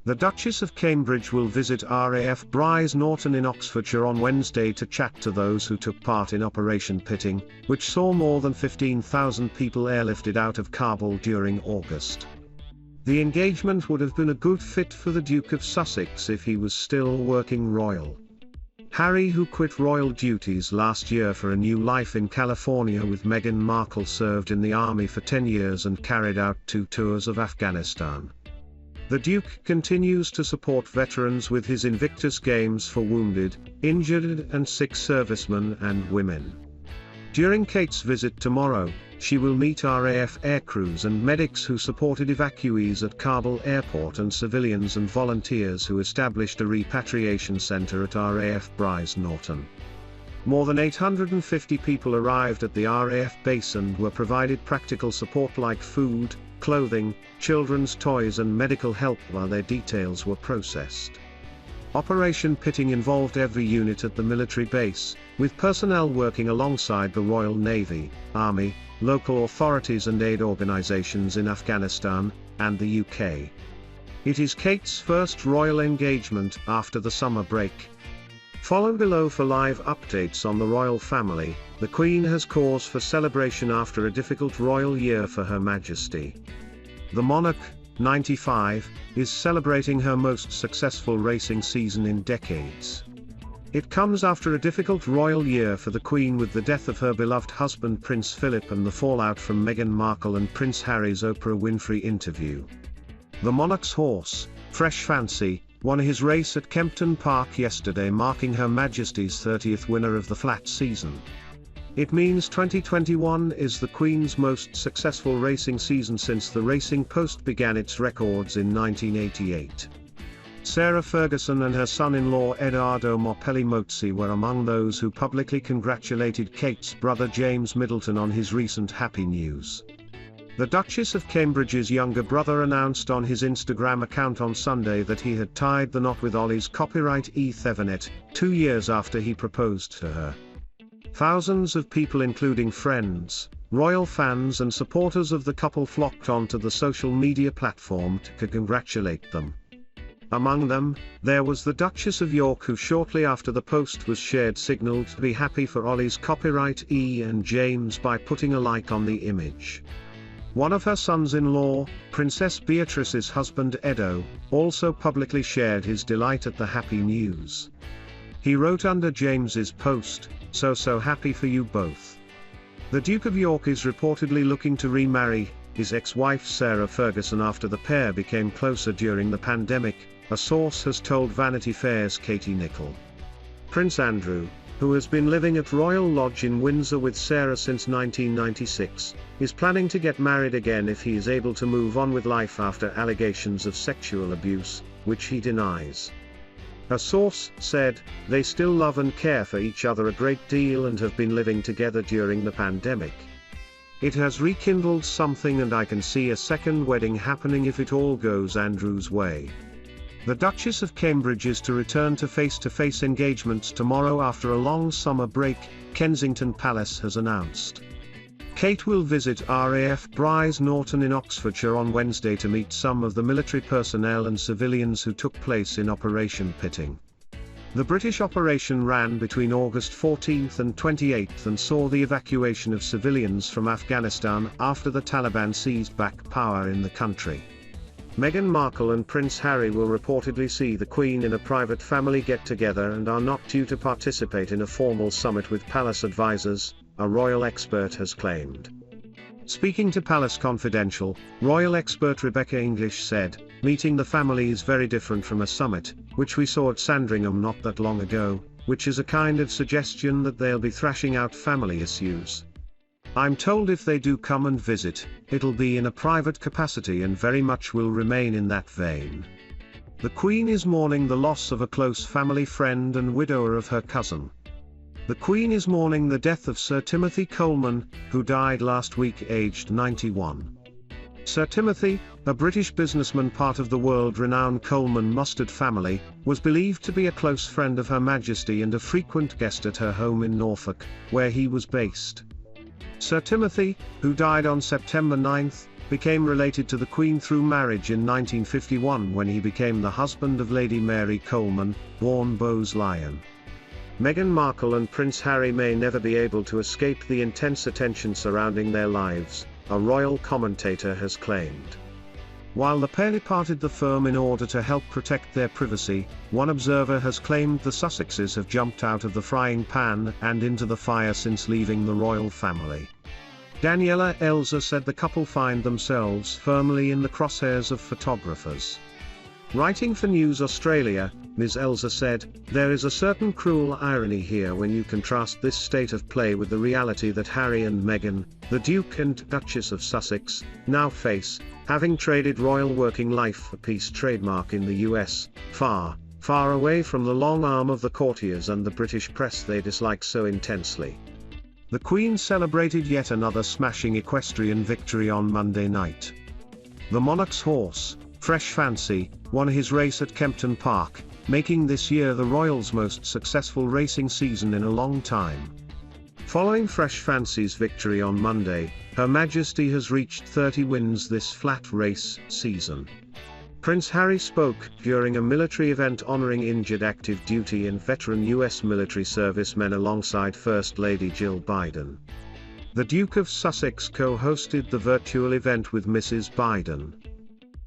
The Duchess of Cambridge will visit RAF Bryce Norton in Oxfordshire on Wednesday to chat to those who took part in Operation Pitting, which saw more than 15,000 people airlifted out of Kabul during August. The engagement would have been a good fit for the Duke of Sussex if he was still working royal. Harry, who quit royal duties last year for a new life in California with Meghan Markle, served in the army for 10 years and carried out 2 tours of Afghanistan. The Duke continues to support veterans with his Invictus Games for wounded, injured and sick servicemen and women. During Kate's visit tomorrow, she will meet RAF aircrews and medics who supported evacuees at Kabul airport and civilians and volunteers who established a repatriation center at RAF Bryce Norton. More than 850 people arrived at the RAF base and were provided practical support like food, clothing, children's toys and medical help while their details were processed. Operation Pitting involved every unit at the military base, with personnel working alongside the Royal Navy, Army, local authorities and aid organizations in Afghanistan and the UK. It is Kate's first royal engagement after the summer break. Follow below for live updates on the royal family. The Queen has cause for celebration after a difficult royal year for Her Majesty. The monarch, 95, is celebrating her most successful racing season in decades. It comes after a difficult royal year for the Queen with the death of her beloved husband Prince Philip and the fallout from Meghan Markle and Prince Harry's Oprah Winfrey interview. The monarch's horse, Fresh Fancy, won his race at Kempton Park yesterday, marking Her Majesty's 30th winner of the flat season. It means 2021 is the Queen's most successful racing season since the Racing Post began its records in 1988. Sarah Ferguson and her son-in-law Edoardo Morpelli Mozzi were among those who publicly congratulated Kate's brother James Middleton on his recent happy news. The Duchess of Cambridge's younger brother announced on his Instagram account on Sunday that he had tied the knot with Ollie's copyright Thevenet, 2 years after he proposed to her. Thousands of people, including friends, royal fans and supporters of the couple, flocked onto the social media platform to congratulate them. Among them, there was the Duchess of York, who shortly after the post was shared signaled to be happy for Ollie's copyright and James by putting a like on the image. One of her sons-in-law, Princess Beatrice's husband Edo, also publicly shared his delight at the happy news. He wrote under James's post, "So happy for you both." The Duke of York is reportedly looking to remarry his ex-wife Sarah Ferguson after the pair became closer during the pandemic, a source has told Vanity Fair's Katie Nicholl. Prince Andrew, who has been living at Royal Lodge in Windsor with Sarah since 1996, is planning to get married again if he is able to move on with life after allegations of sexual abuse, which he denies. A source said, "They still love and care for each other a great deal and have been living together during the pandemic. It has rekindled something and I can see a second wedding happening if it all goes Andrew's way." The Duchess of Cambridge is to return to face-to-face engagements tomorrow after a long summer break, Kensington Palace has announced. Kate will visit RAF Bryce Norton in Oxfordshire on Wednesday to meet some of the military personnel and civilians who took place in Operation Pitting. The British operation ran between August 14 and 28 and saw the evacuation of civilians from Afghanistan after the Taliban seized back power in the country. Meghan Markle and Prince Harry will reportedly see the Queen in a private family get-together and are not due to participate in a formal summit with palace advisors, a royal expert has claimed. Speaking to Palace Confidential, royal expert Rebecca English said, "Meeting the family is very different from a summit, which we saw at Sandringham not that long ago, which is a kind of suggestion that they'll be thrashing out family issues. I'm told if they do come and visit, it'll be in a private capacity and very much will remain in that vein." The Queen is mourning the loss of a close family friend and widower of her cousin. The Queen is mourning the death of Sir Timothy Coleman, who died last week aged 91. Sir Timothy, a British businessman part of the world-renowned Coleman mustard family, was believed to be a close friend of Her Majesty and a frequent guest at her home in Norfolk, where he was based. Sir Timothy, who died on September 9, became related to the Queen through marriage in 1951 when he became the husband of Lady Mary Coleman, born Bowes-Lyon. Meghan Markle and Prince Harry may never be able to escape the intense attention surrounding their lives, a royal commentator has claimed. While the pair departed the firm in order to help protect their privacy, one observer has claimed the Sussexes have jumped out of the frying pan and into the fire since leaving the royal family. Daniela Elsa said the couple find themselves firmly in the crosshairs of photographers. Writing for News Australia, Ms. Elsa said, "There is a certain cruel irony here when you contrast this state of play with the reality that Harry and Meghan, the Duke and Duchess of Sussex, now face, having traded royal working life for peace trademark in the US, far, far away from the long arm of the courtiers and the British press they dislike so intensely." The Queen celebrated yet another smashing equestrian victory on Monday night. The monarch's horse, Fresh Fancy, won his race at Kempton Park, making this year the Royals' most successful racing season in a long time. Following Fresh Fancy's victory on Monday, Her Majesty has reached 30 wins this flat race season. Prince Harry spoke during a military event honoring injured active duty and veteran U.S. military servicemen alongside First Lady Jill Biden. The Duke of Sussex co-hosted the virtual event with Mrs. Biden.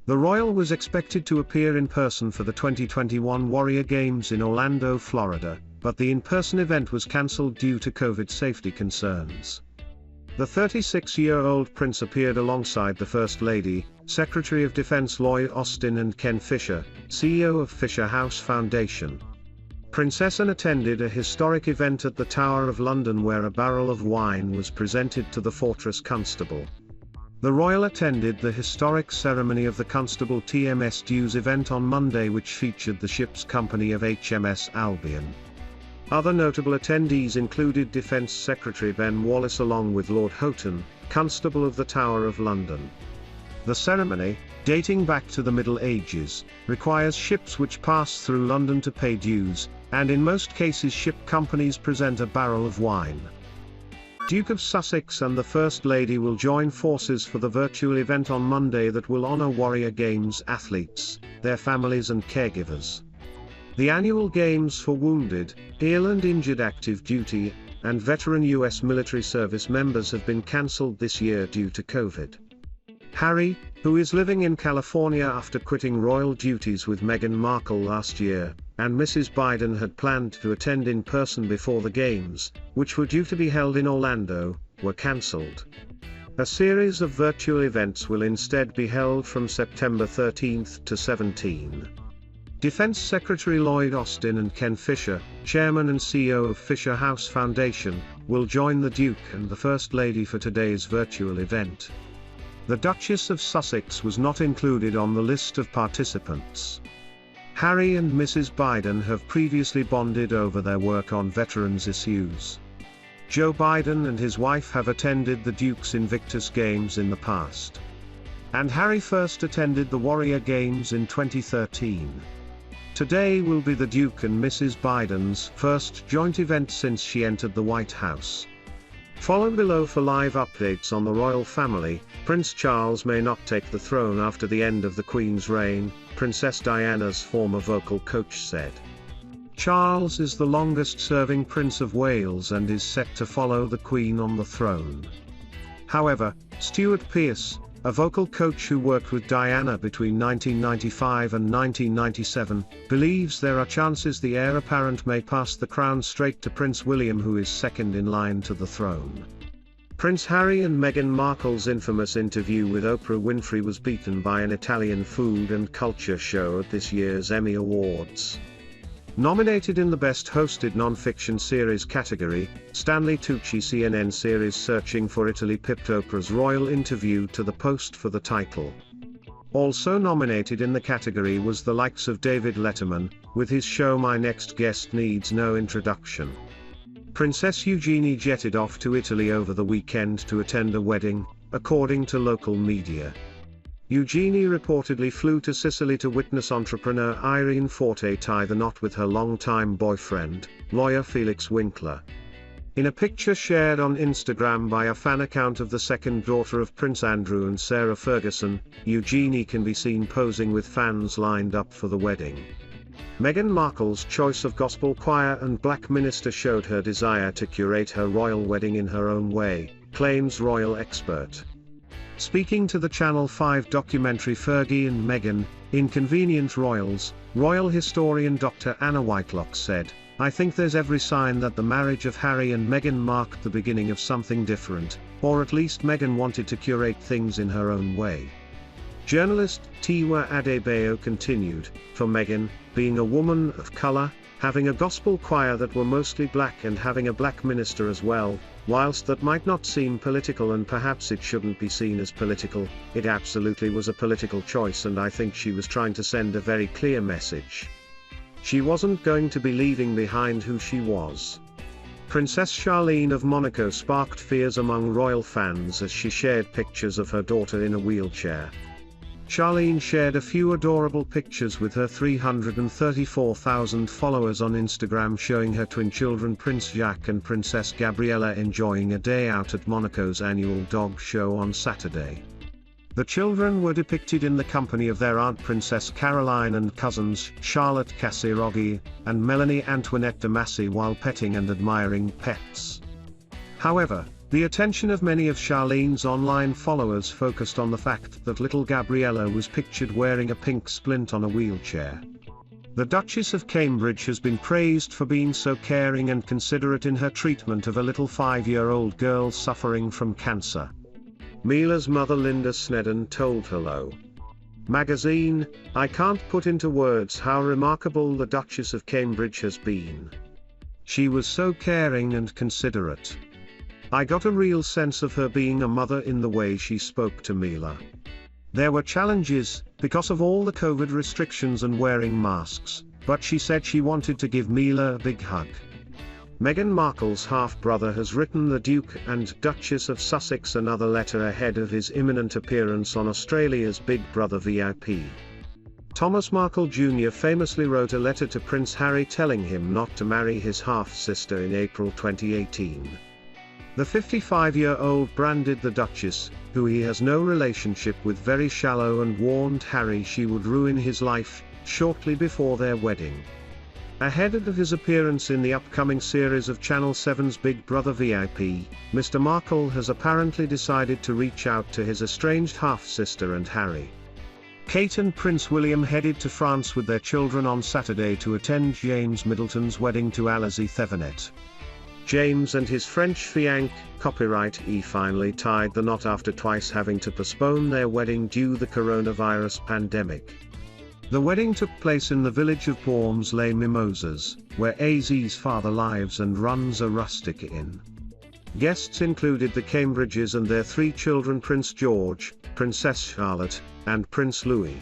The royal was expected to appear in person for the 2021 Warrior Games in Orlando, Florida, but the in-person event was cancelled due to COVID safety concerns. The 36-year-old prince appeared alongside the First Lady, Secretary of Defense Lloyd Austin and Ken Fisher, CEO of Fisher House Foundation. Princess Anne attended a historic event at the Tower of London where a barrel of wine was presented to the Fortress Constable. The royal attended the historic ceremony of the Constable TMS Dues event on Monday, which featured the ship's company of HMS Albion. Other notable attendees included Defence Secretary Ben Wallace along with Lord Houghton, Constable of the Tower of London. The ceremony, dating back to the Middle Ages, requires ships which pass through London to pay dues, and in most cases ship companies present a barrel of wine. Duke of Sussex and the First Lady will join forces for the virtual event on Monday that will honour Warrior Games athletes, their families and caregivers. The annual Games for wounded, ill and injured active duty, and veteran U.S. military service members have been cancelled this year due to COVID. Harry, who is living in California after quitting royal duties with Meghan Markle last year, and Mrs. Biden had planned to attend in person before the Games, which were due to be held in Orlando, were cancelled. A series of virtual events will instead be held from September 13 to 17. Defense Secretary Lloyd Austin and Ken Fisher, Chairman and CEO of Fisher House Foundation, will join the Duke and the First Lady for today's virtual event. The Duchess of Sussex was not included on the list of participants. Harry and Mrs. Biden have previously bonded over their work on veterans issues. Joe Biden and his wife have attended the Duke's Invictus Games in the past. And Harry first attended the Warrior Games in 2013. Today will be the Duke and Mrs. Biden's first joint event since she entered the White House. Follow below for live updates on the royal family. Prince Charles may not take the throne after the end of the Queen's reign, Princess Diana's former vocal coach said. Charles is the longest-serving Prince of Wales and is set to follow the Queen on the throne. However, Stuart Pearce, a vocal coach who worked with Diana between 1995 and 1997, believes there are chances the heir apparent may pass the crown straight to Prince William, who is second in line to the throne. Prince Harry and Meghan Markle's infamous interview with Oprah Winfrey was beaten by an Italian food and culture show at this year's Emmy Awards. Nominated in the Best Hosted Non-Fiction Series category, Stanley Tucci CNN series Searching for Italy pipped Oprah's royal interview to the post for the title. Also nominated in the category was the likes of David Letterman, with his show My Next Guest Needs No Introduction. Princess Eugenie jetted off to Italy over the weekend to attend a wedding, according to local media. Eugenie reportedly flew to Sicily to witness entrepreneur Irene Forte tie the knot with her longtime boyfriend, lawyer Felix Winkler. In a picture shared on Instagram by a fan account of the second daughter of Prince Andrew and Sarah Ferguson, Eugenie can be seen posing with fans lined up for the wedding. Meghan Markle's choice of gospel choir and black minister showed her desire to curate her royal wedding in her own way, claims royal expert. Speaking to the Channel 5 documentary Fergie and Meghan, Inconvenient Royals, royal historian Dr. Anna Whitelock said, "I think there's every sign that the marriage of Harry and Meghan marked the beginning of something different, or at least Meghan wanted to curate things in her own way." Journalist Tiwa Adebayo continued, "For Meghan, being a woman of color, having a gospel choir that were mostly black and having a black minister as well, whilst that might not seem political and perhaps it shouldn't be seen as political, it absolutely was a political choice, and I think she was trying to send a very clear message. She wasn't going to be leaving behind who she was." Princess Charlene of Monaco sparked fears among royal fans as she shared pictures of her daughter in a wheelchair. Charlene shared a few adorable pictures with her 334,000 followers on Instagram showing her twin children Prince Jacques and Princess Gabriella enjoying a day out at Monaco's annual dog show on Saturday. The children were depicted in the company of their aunt Princess Caroline and cousins Charlotte Casiroghi and Melanie Antoinette de Massy while petting and admiring pets. However, the attention of many of Charlene's online followers focused on the fact that little Gabriella was pictured wearing a pink splint on a wheelchair. The Duchess of Cambridge has been praised for being so caring and considerate in her treatment of a little 5-year-old girl suffering from cancer. Mila's mother Linda Snedden told Hello Magazine, "I can't put into words how remarkable the Duchess of Cambridge has been. She was so caring and considerate. I got a real sense of her being a mother in the way she spoke to Mila. There were challenges, because of all the COVID restrictions and wearing masks, but she said she wanted to give Mila a big hug." Meghan Markle's half-brother has written the Duke and Duchess of Sussex another letter ahead of his imminent appearance on Australia's Big Brother VIP. Thomas Markle Jr. famously wrote a letter to Prince Harry telling him not to marry his half-sister in April 2018. The 55-year-old branded the Duchess, who he has no relationship with, very shallow and warned Harry she would ruin his life, shortly before their wedding. Ahead of his appearance in the upcoming series of Channel 7's Big Brother VIP, Mr. Markle has apparently decided to reach out to his estranged half-sister and Harry. Kate and Prince William headed to France with their children on Saturday to attend James Middleton's wedding to Alizée Thevenet. James and his French fiancée, copyright E, finally tied the knot after twice having to postpone their wedding due to the coronavirus pandemic. The wedding took place in the village of Worms-les-Mimosas, where AZ's father lives and runs a rustic inn. Guests included the Cambridges and their 3 children Prince George, Princess Charlotte, and Prince Louis.